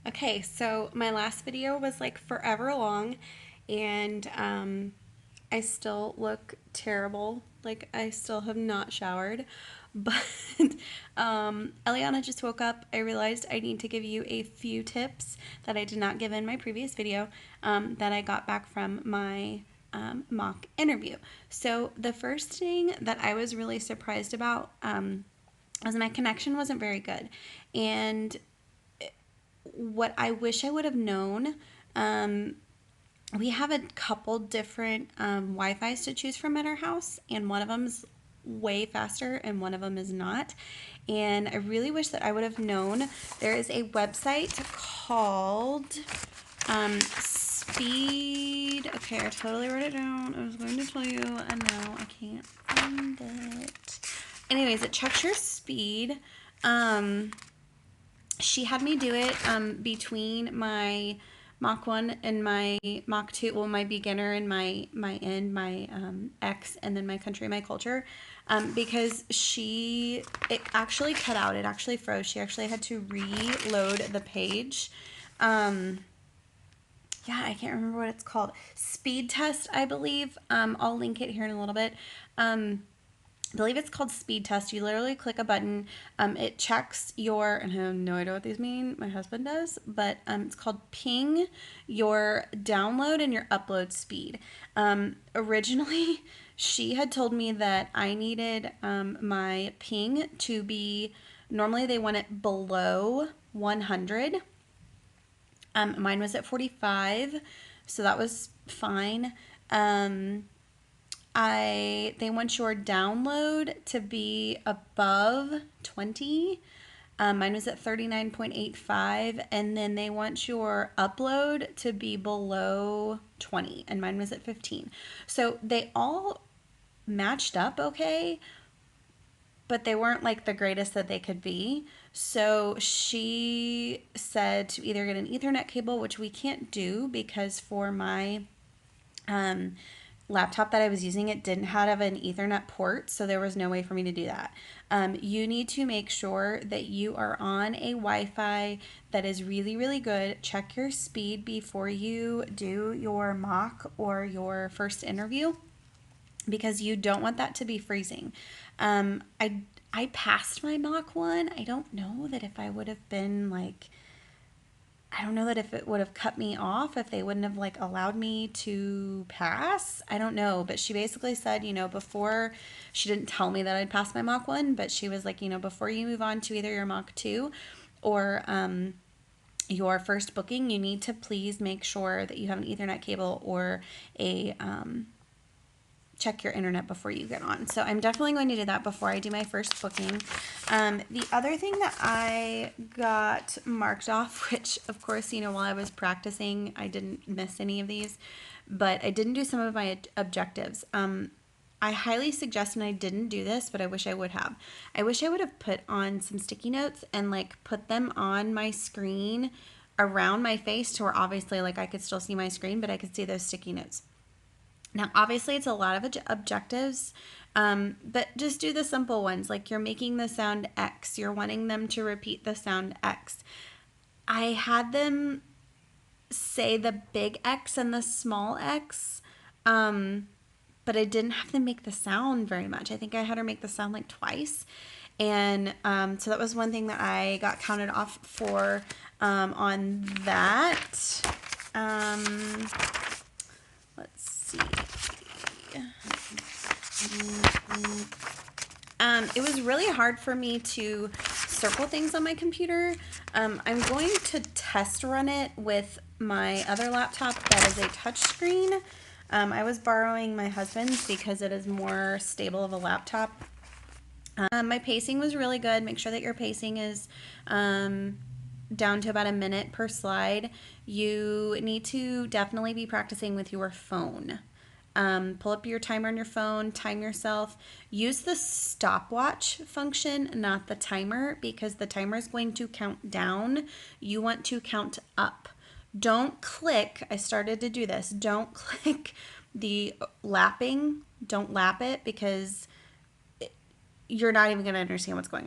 Okay, so my last video was like forever long, and I still look terrible. Like, I still have not showered. But Eliana just woke up. I realized I need to give you a few tips that I did not give in my previous video that I got back from my mock interview. So, the first thing that I was really surprised about was my connection wasn't very good. And what I wish I would have known, um, we have a couple different Wi-Fi's to choose from at our house, and one of them's way faster and one of them is not. And I really wish that I would have known. There is a website called Speed. Okay, I totally wrote it down. I was going to tell you, and now I can't find it. Anyways, it checks your speed. She had me do it between my Mach 1 and my Mach 2, well, my beginner and my X, and then my country, my culture, because it actually cut out. It actually froze. She actually had to reload the page. Yeah, I can't remember what it's called. Speed test, I believe. I'll link it here in a little bit. I believe it's called speed test. You literally click a button. It checks your, and I have no idea what these mean. My husband does, but it's called ping your download and your upload speed. Originally, she had told me that I needed my ping to be, normally they want it below 100. Mine was at 45, so that was fine. They want your download to be above 20. Mine was at 39.85, and then they want your upload to be below 20, and mine was at 15. So they all matched up okay, but they weren't like the greatest that they could be. So she said to either get an Ethernet cable, which we can't do because for my laptop that I was using, it didn't have an Ethernet port, so there was no way for me to do that. You need to make sure that you are on a Wi-Fi that is really, really good. Check your speed before you do your mock or your first interview, because you don't want that to be freezing. I passed my mock one. I don't know that if I would have been like, I don't know that if it would have cut me off, if they wouldn't have like allowed me to pass. I don't know, but she basically said, before, she didn't tell me that I'd passed my mock one, but she was like, before you move on to either your mock 2 or your first booking, you need to please make sure that you have an Ethernet cable or a check your internet before you get on. So I'm definitely going to do that before I do my first booking. The other thing that I got marked off, which of course, while I was practicing, I didn't miss any of these, but I didn't do some of my objectives. I highly suggest, and I didn't do this, but I wish I would have. I wish I would have put on some sticky notes and like put them on my screen around my face to where obviously like I could still see my screen, but I could see those sticky notes. Now, obviously, it's a lot of objectives, but just do the simple ones. Like you're making the sound X, you're wanting them to repeat the sound X. I had them say the big X and the small X, but I didn't have them make the sound very much. I think I had her make the sound like twice. And so that was one thing that I got counted off for on that. Let's see. It was really hard for me to circle things on my computer. I'm going to test run it with my other laptop that is a touchscreen. I was borrowing my husband's because it is more stable of a laptop. My pacing was really good. Make sure that your pacing is down to about a minute per slide. You need to definitely be practicing with your phone. Pull up your timer on your phone, time yourself. Use the stopwatch function, not the timer, because the timer is going to count down. You want to count up. Don't click, I started to do this, don't click the lapping. Don't lap it because you're not even going to understand what's going on.